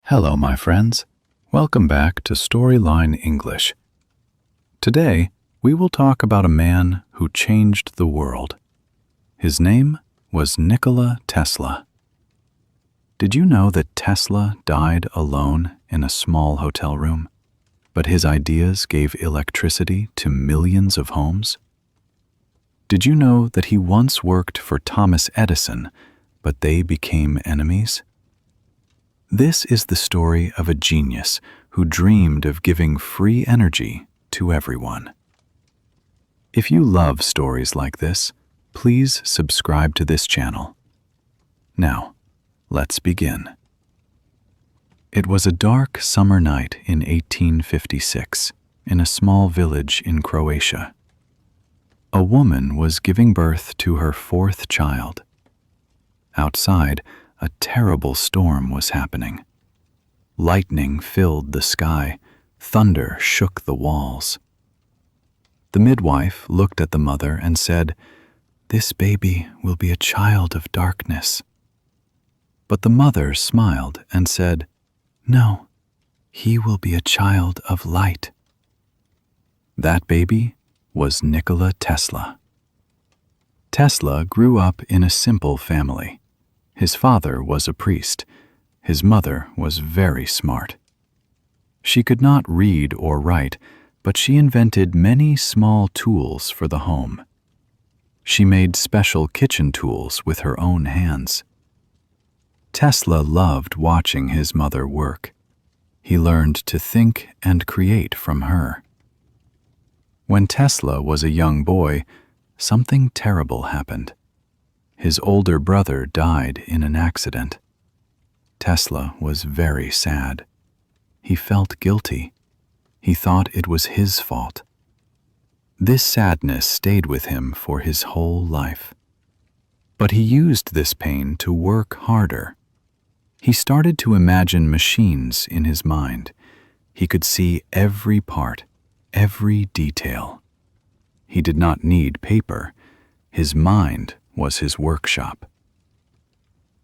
Hello, my friends. Welcome back to Storyline English. Today, we will talk about a man who changed the world. His name was Nikola Tesla. Did you know that Tesla died alone in a small hotel room, but his ideas gave electricity to millions of homes? Did you know that he once worked for Thomas Edison, but they became enemies? This is the story of a genius who dreamed of giving free energy to everyone. If you love stories like this, please subscribe to this channel. Now, let's begin. It was a dark summer night in 1856 in a small village in Croatia. A woman was giving birth to her fourth child. Outside, a terrible storm was happening. Lightning filled the sky, thunder shook the walls. The midwife looked at the mother and said, "This baby will be a child of darkness." But the mother smiled and said, "No, he will be a child of light." That baby was Nikola Tesla. Tesla grew up in a simple family. His father was a priest. His mother was very smart. She could not read or write, but she invented many small tools for the home. She made special kitchen tools with her own hands. Tesla loved watching his mother work. He learned to think and create from her. When Tesla was a young boy, something terrible happened. His older brother died in an accident. Tesla was very sad. He felt guilty. He thought it was his fault. This sadness stayed with him for his whole life. But he used this pain to work harder. He started to imagine machines in his mind. He could see every part, every detail. He did not need paper. His mind was his workshop.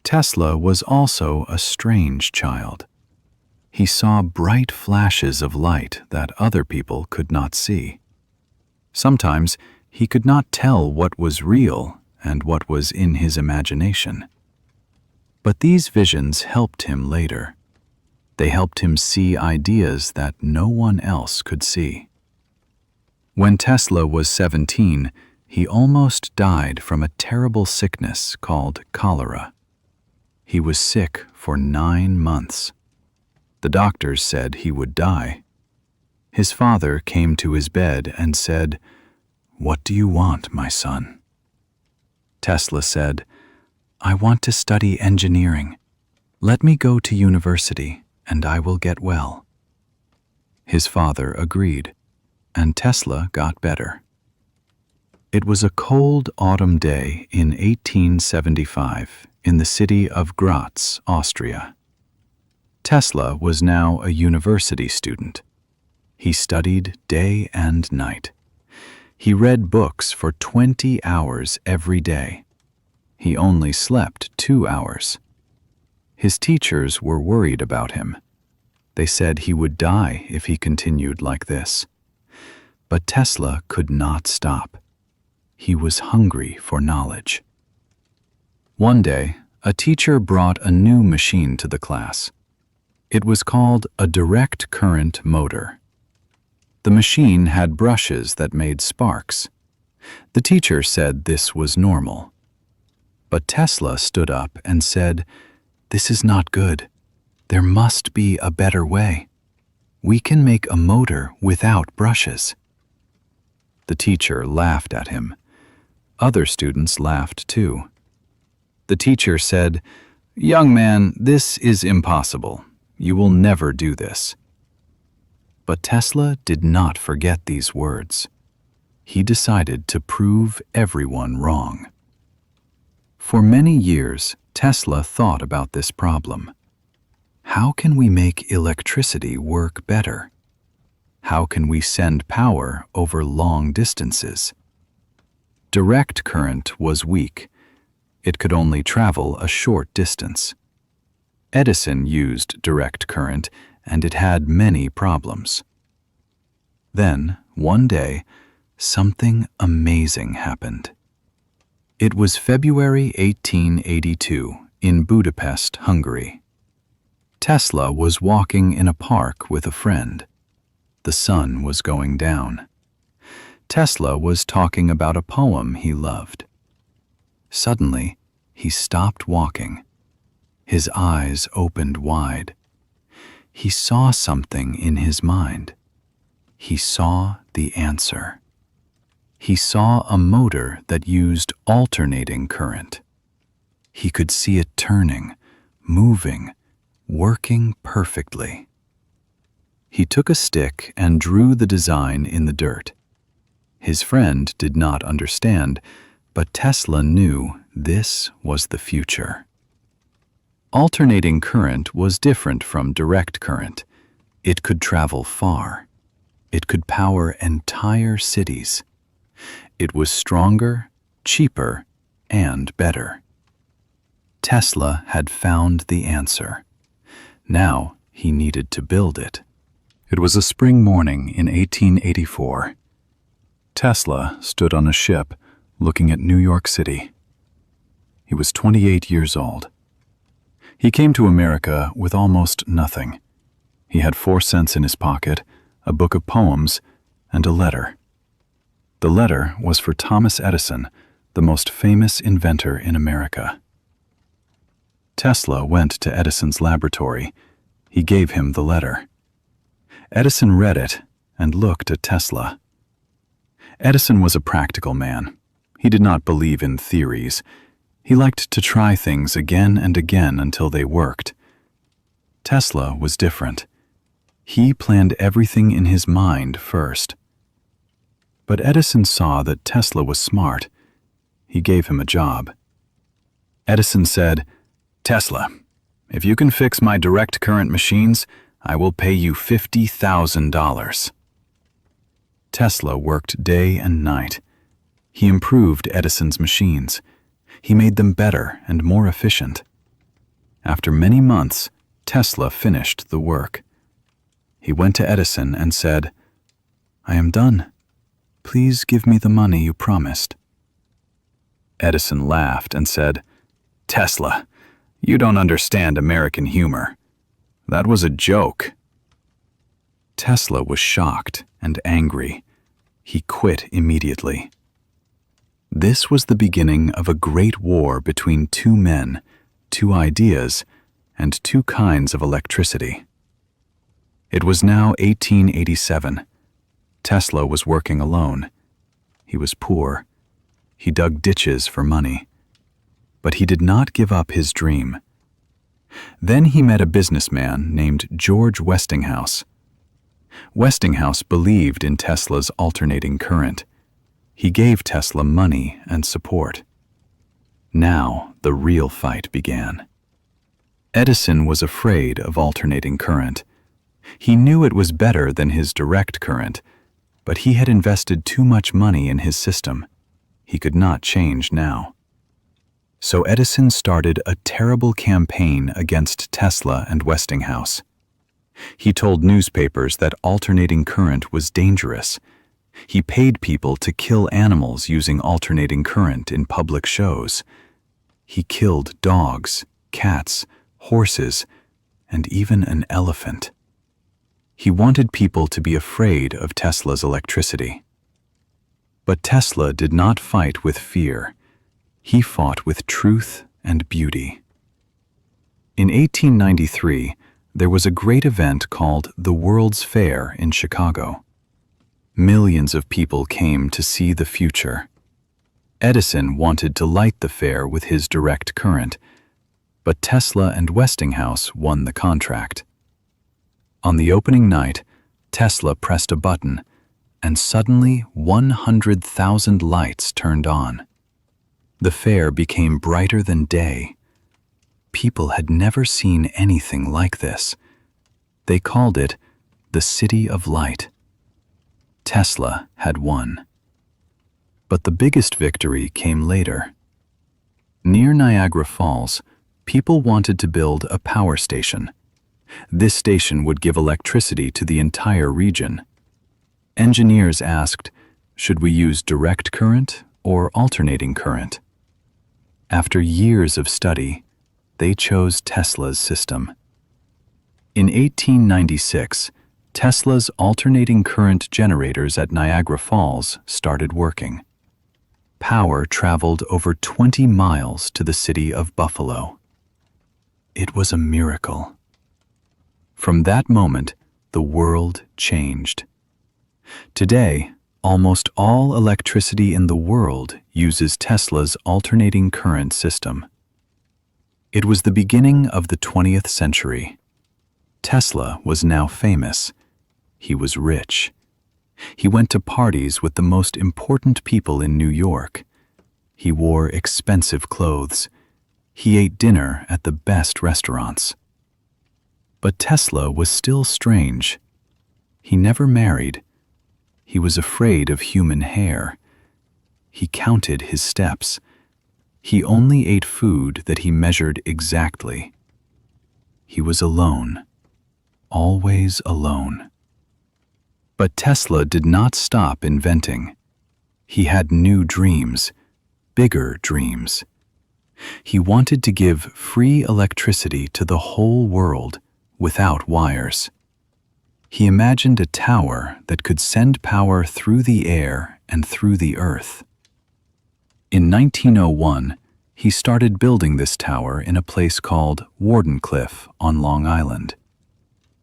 Tesla was also a strange child. He saw bright flashes of light that other people could not see. Sometimes he could not tell what was real and what was in his imagination. But these visions helped him later. They helped him see ideas that no one else could see. When Tesla was 17, he almost died from a terrible sickness called cholera. He was sick for 9 months. The doctors said he would die. His father came to his bed and said, "What do you want, my son?" Tesla said, "I want to study engineering. Let me go to university, and I will get well." His father agreed, and Tesla got better. It was a cold autumn day in 1875 in the city of Graz, Austria. Tesla was now a university student. He studied day and night. He read books for 20 hours every day. He only slept 2 hours. His teachers were worried about him. They said he would die if he continued like this. But Tesla could not stop. He was hungry for knowledge. One day, a teacher brought a new machine to the class. It was called a direct current motor. The machine had brushes that made sparks. The teacher said this was normal. But Tesla stood up and said, "This is not good. There must be a better way. We can make a motor without brushes." The teacher laughed at him. Other students laughed too. The teacher said, "Young man, this is impossible. You will never do this." But Tesla did not forget these words. He decided to prove everyone wrong. For many years, Tesla thought about this problem. How can we make electricity work better? How can we send power over long distances? Direct current was weak. It could only travel a short distance. Edison used direct current, and it had many problems. Then, one day, something amazing happened. It was February 1882 in Budapest, Hungary. Tesla was walking in a park with a friend. The sun was going down. Tesla was talking about a poem he loved. Suddenly, he stopped walking. His eyes opened wide. He saw something in his mind. He saw the answer. He saw a motor that used alternating current. He could see it turning, moving, working perfectly. He took a stick and drew the design in the dirt. His friend did not understand, but Tesla knew this was the future. Alternating current was different from direct current. It could travel far. It could power entire cities. It was stronger, cheaper, and better. Tesla had found the answer. Now he needed to build it. It was a spring morning in 1884. Tesla stood on a ship looking at New York City. He was 28 years old. He came to America with almost nothing. He had 4 cents in his pocket, a book of poems, and a letter. The letter was for Thomas Edison, the most famous inventor in America. Tesla went to Edison's laboratory. He gave him the letter. Edison read it and looked at Tesla. Edison was a practical man. He did not believe in theories. He liked to try things again and again until they worked. Tesla was different. He planned everything in his mind first. But Edison saw that Tesla was smart. He gave him a job. Edison said, "Tesla, if you can fix my direct current machines, I will pay you $50,000. Tesla worked day and night. He improved Edison's machines. He made them better and more efficient. After many months, Tesla finished the work. He went to Edison and said, "I am done. Please give me the money you promised." Edison laughed and said, "Tesla, you don't understand American humor. That was a joke." Tesla was shocked and angry. He quit immediately. This was the beginning of a great war between 2 men, 2 ideas, and 2 kinds of electricity. It was now 1887. Tesla was working alone. He was poor. He dug ditches for money. But he did not give up his dream. Then he met a businessman named George Westinghouse. Westinghouse believed in Tesla's alternating current. He gave Tesla money and support. Now the real fight began. Edison was afraid of alternating current. He knew it was better than his direct current, but he had invested too much money in his system. He could not change now. So Edison started a terrible campaign against Tesla and Westinghouse. He told newspapers that alternating current was dangerous. He paid people to kill animals using alternating current in public shows. He killed dogs, cats, horses, and even an elephant. He wanted people to be afraid of Tesla's electricity. But Tesla did not fight with fear. He fought with truth and beauty. In 1893, there was a great event called the World's Fair in Chicago. Millions of people came to see the future. Edison wanted to light the fair with his direct current, but Tesla and Westinghouse won the contract. On the opening night, Tesla pressed a button, and suddenly 100,000 lights turned on. The fair became brighter than day. People had never seen anything like this. They called it the City of Light. Tesla had won. But the biggest victory came later. Near Niagara Falls, People wanted to build a power station. This station would give electricity to the entire region. Engineers asked, should we use direct current or alternating current? After years of study, they chose Tesla's system. In 1896, Tesla's alternating current generators at Niagara Falls started working. Power traveled over 20 miles to the city of Buffalo. It was a miracle. From that moment, the world changed. Today, almost all electricity in the world uses Tesla's alternating current system. It was the beginning of the 20th century. Tesla was now famous. He was rich. He went to parties with the most important people in New York. He wore expensive clothes. He ate dinner at the best restaurants. But Tesla was still strange. He never married. He was afraid of human hair. He counted his steps. He only ate food that he measured exactly. He was alone, always alone. But Tesla did not stop inventing. He had new dreams, bigger dreams. He wanted to give free electricity to the whole world without wires. He imagined a tower that could send power through the air and through the earth. In 1901, he started building this tower in a place called Wardenclyffe on Long Island.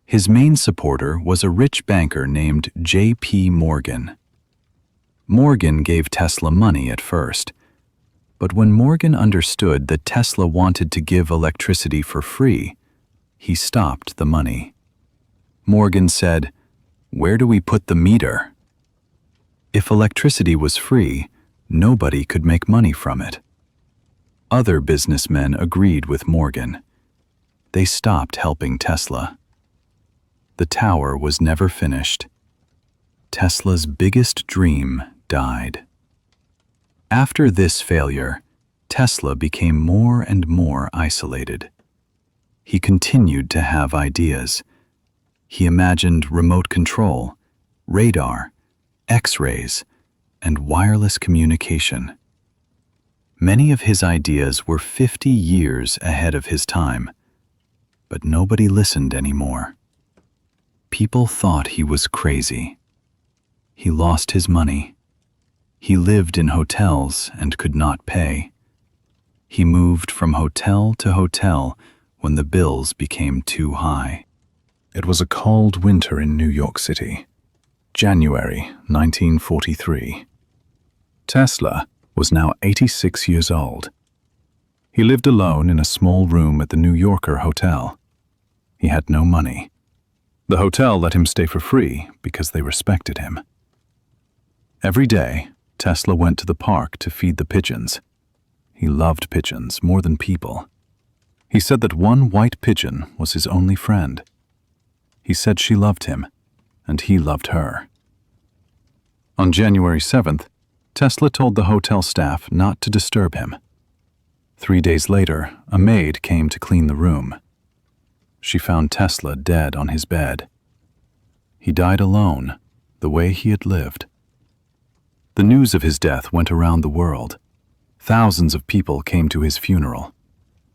His main supporter was a rich banker named J.P. Morgan. Morgan gave Tesla money at first, but when Morgan understood that Tesla wanted to give electricity for free, he stopped the money. Morgan said, "Where do we put the meter?" If electricity was free, nobody could make money from it. Other businessmen agreed with Morgan. They stopped helping Tesla. The tower was never finished. Tesla's biggest dream died. After this failure, Tesla became more and more isolated. He continued to have ideas. He imagined remote control, radar, X-rays, and wireless communication. Many of his ideas were 50 years ahead of his time, but nobody listened anymore. People thought he was crazy. He lost his money. He lived in hotels and could not pay. He moved from hotel to hotel when the bills became too high. It was a cold winter in New York City, January 1943. Tesla was now 86 years old. He lived alone in a small room at the New Yorker hotel. He had no money. The hotel let him stay for free because they respected him. Every day, Tesla went to the park to feed the pigeons. He loved pigeons more than people. He said that one white pigeon was his only friend. He said she loved him, and he loved her. On January 7th, Tesla told the hotel staff not to disturb him. 3 days later, a maid came to clean the room. She found Tesla dead on his bed. He died alone, the way he had lived. The news of his death went around the world. Thousands of people came to his funeral.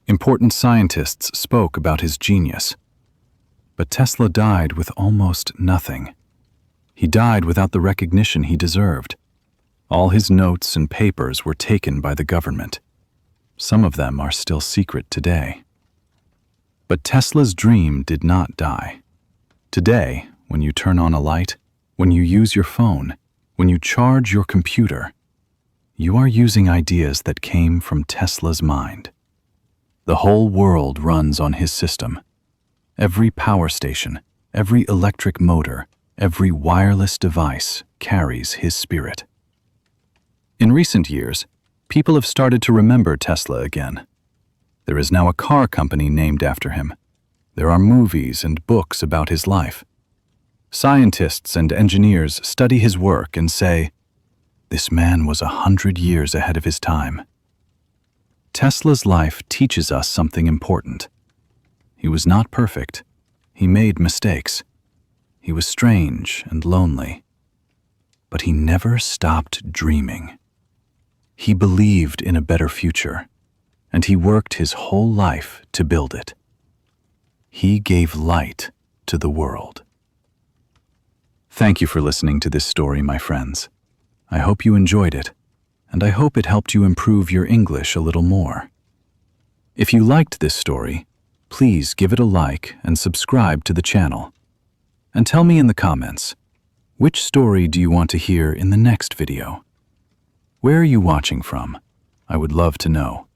Important scientists spoke about his genius. But Tesla died with almost nothing. He died without the recognition he deserved. All his notes and papers were taken by the government. Some of them are still secret today. But Tesla's dream did not die. Today, when you turn on a light, when you use your phone, when you charge your computer, you are using ideas that came from Tesla's mind. The whole world runs on his system. Every power station, every electric motor, every wireless device carries his spirit. In recent years, people have started to remember Tesla again. There is now a car company named after him. There are movies and books about his life. Scientists and engineers study his work and say, "This man was 100 years ahead of his time." Tesla's life teaches us something important. He was not perfect. He made mistakes. He was strange and lonely. But he never stopped dreaming. He believed in a better future, and he worked his whole life to build it. He gave light to the world. Thank you for listening to this story, my friends. I hope you enjoyed it, and I hope it helped you improve your English a little more. If you liked this story, please give it a like and subscribe to the channel. And tell me in the comments, which story do you want to hear in the next video? Where are you watching from? I would love to know.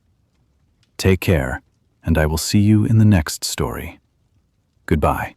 Take care, and I will see you in the next story. Goodbye.